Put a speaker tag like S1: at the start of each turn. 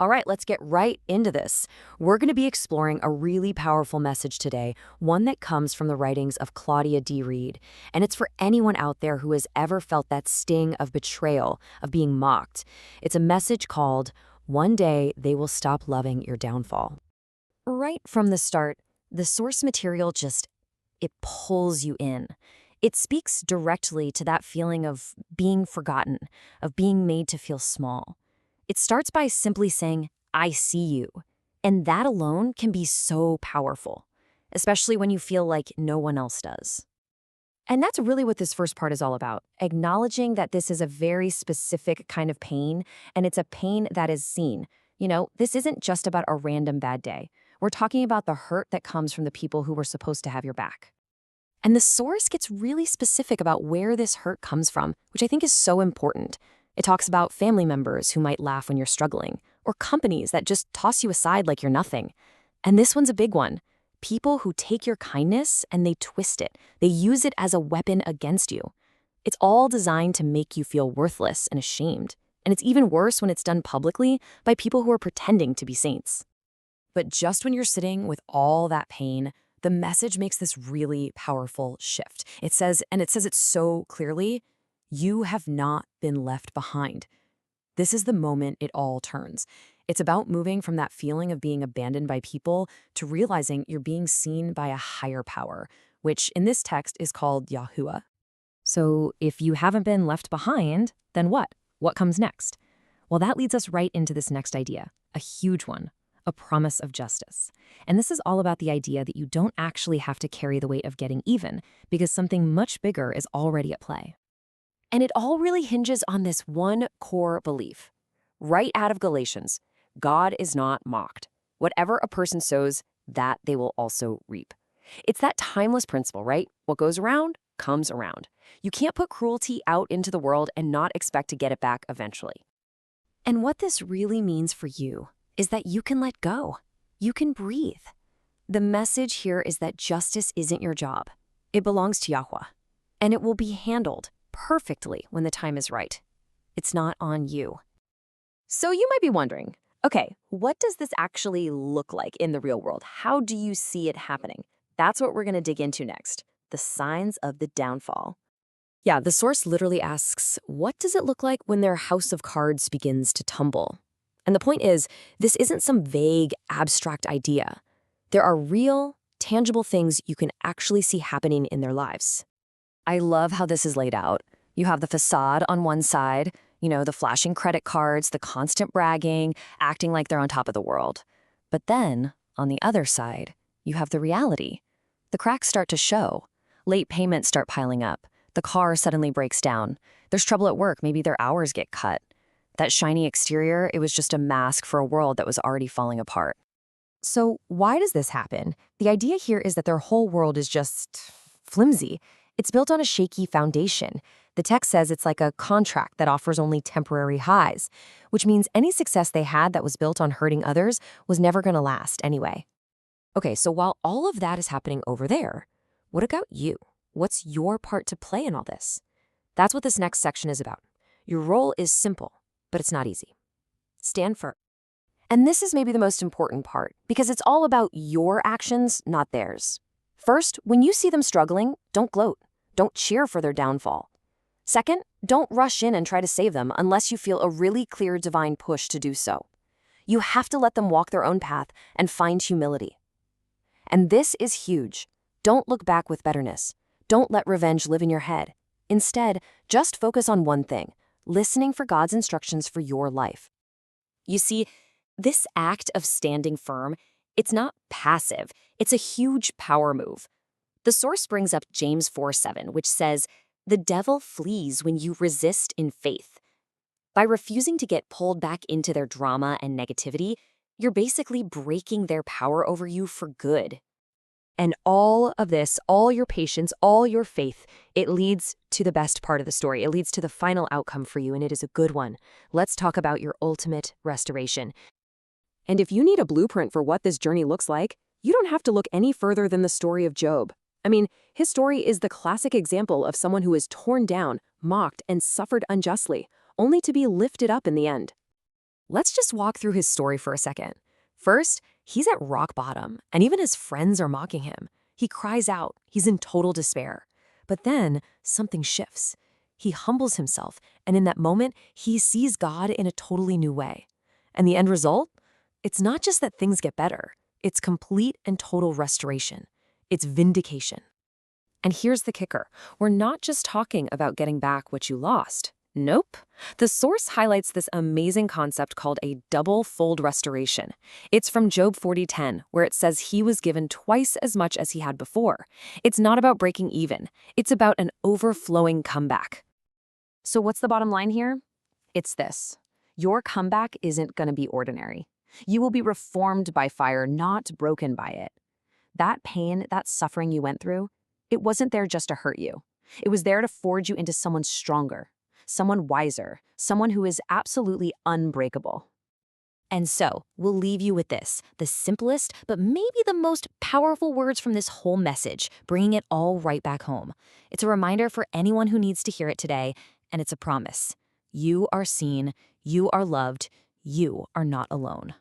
S1: All right, let's get right into this. We're going to be exploring a really powerful message today, one that comes from the writings of Claudia Reid. And it's for anyone out there who has ever felt that sting of betrayal, of being mocked. It's a message called, "One Day They Will Stop Loving Your Downfall." Right from the start, the source material it pulls you in. It speaks directly to that feeling of being forgotten, of being made to feel small. It starts by simply saying, "I see you." And that alone can be so powerful, especially when you feel like no one else does. And that's really what this first part is all about, acknowledging that this is a very specific kind of pain, and it's a pain that is seen. This isn't just about a random bad day. We're talking about the hurt that comes from the people who were supposed to have your back. And the source gets really specific about where this hurt comes from, which I think is so important. It talks about family members who might laugh when you're struggling, or companies that just toss you aside like you're nothing. And this one's a big one. People who take your kindness and they twist it. They use it as a weapon against you. It's all designed to make you feel worthless and ashamed. And it's even worse when it's done publicly by people who are pretending to be saints. But just when you're sitting with all that pain, the message makes this really powerful shift. It says it so clearly, you have not been left behind. This is the moment it all turns. It's about moving from that feeling of being abandoned by people to realizing you're being seen by a higher power, which in this text is called Yahuah. So if you haven't been left behind, then what? What comes next? Well, that leads us right into this next idea, a huge one. A promise of justice. And this is all about the idea that you don't actually have to carry the weight of getting even because something much bigger is already at play. And it all really hinges on this one core belief. Right out of Galatians, God is not mocked. Whatever a person sows, that they will also reap. It's that timeless principle, right? What goes around comes around. You can't put cruelty out into the world and not expect to get it back eventually. And what this really means for you is that you can let go. You can breathe. The message here is that justice isn't your job. It belongs to Yahuah, and it will be handled perfectly when the time is right. It's not on you. So you might be wondering, okay, what does this actually look like in the real world? How do you see it happening? That's what we're going to dig into next, the signs of the downfall. Yeah, the source literally asks, what does it look like when their house of cards begins to tumble? And the point is, this isn't some vague, abstract idea. There are real, tangible things you can actually see happening in their lives. I love how this is laid out. You have the facade on one side, the flashing credit cards, the constant bragging, acting like they're on top of the world. But then, on the other side, you have the reality. The cracks start to show. Late payments start piling up. The car suddenly breaks down. There's trouble at work. Maybe their hours get cut. That shiny exterior, it was just a mask for a world that was already falling apart. So why does this happen? The idea here is that their whole world is just flimsy. It's built on a shaky foundation. The text says it's like a contract that offers only temporary highs, which means any success they had that was built on hurting others was never going to last anyway. Okay, so while all of that is happening over there, what about you? What's your part to play in all this? That's what this next section is about. Your role is simple, but it's not easy. Stand firm. And this is maybe the most important part, because it's all about your actions, not theirs. First, when you see them struggling, don't gloat. Don't cheer for their downfall. Second, don't rush in and try to save them unless you feel a really clear divine push to do so. You have to let them walk their own path and find humility. And this is huge. Don't look back with bitterness. Don't let revenge live in your head. Instead, just focus on one thing: listening for God's instructions for your life. You see, this act of standing firm, it's not passive. It's a huge power move. The source brings up James 4:7, which says, "The devil flees when you resist in faith." By refusing to get pulled back into their drama and negativity, you're basically breaking their power over you for good. And all of this, all your patience, all your faith, it leads to the best part of the story. It leads to the final outcome for you, and it is a good one. Let's talk about your ultimate restoration. And if you need a blueprint for what this journey looks like, you don't have to look any further than the story of Job. I mean, his story is the classic example of someone who is torn down, mocked, and suffered unjustly, only to be lifted up in the end. Let's just walk through his story for a second. First, he's at rock bottom, and even his friends are mocking him. He cries out. He's in total despair. But then something shifts. He humbles himself, and in that moment, he sees God in a totally new way. And the end result? It's not just that things get better. It's complete and total restoration. It's vindication. And here's the kicker. We're not just talking about getting back what you lost. Nope. The source highlights this amazing concept called a double-fold restoration. It's from Job 40:10, where it says he was given twice as much as he had before. It's not about breaking even. It's about an overflowing comeback. So what's the bottom line here? It's this. Your comeback isn't going to be ordinary. You will be reformed by fire, not broken by it. That pain, that suffering you went through, it wasn't there just to hurt you. It was there to forge you into someone stronger, someone wiser, someone who is absolutely unbreakable. And so, we'll leave you with this, the simplest but maybe the most powerful words from this whole message, bringing it all right back home. It's a reminder for anyone who needs to hear it today, and it's a promise. You are seen, you are loved, you are not alone.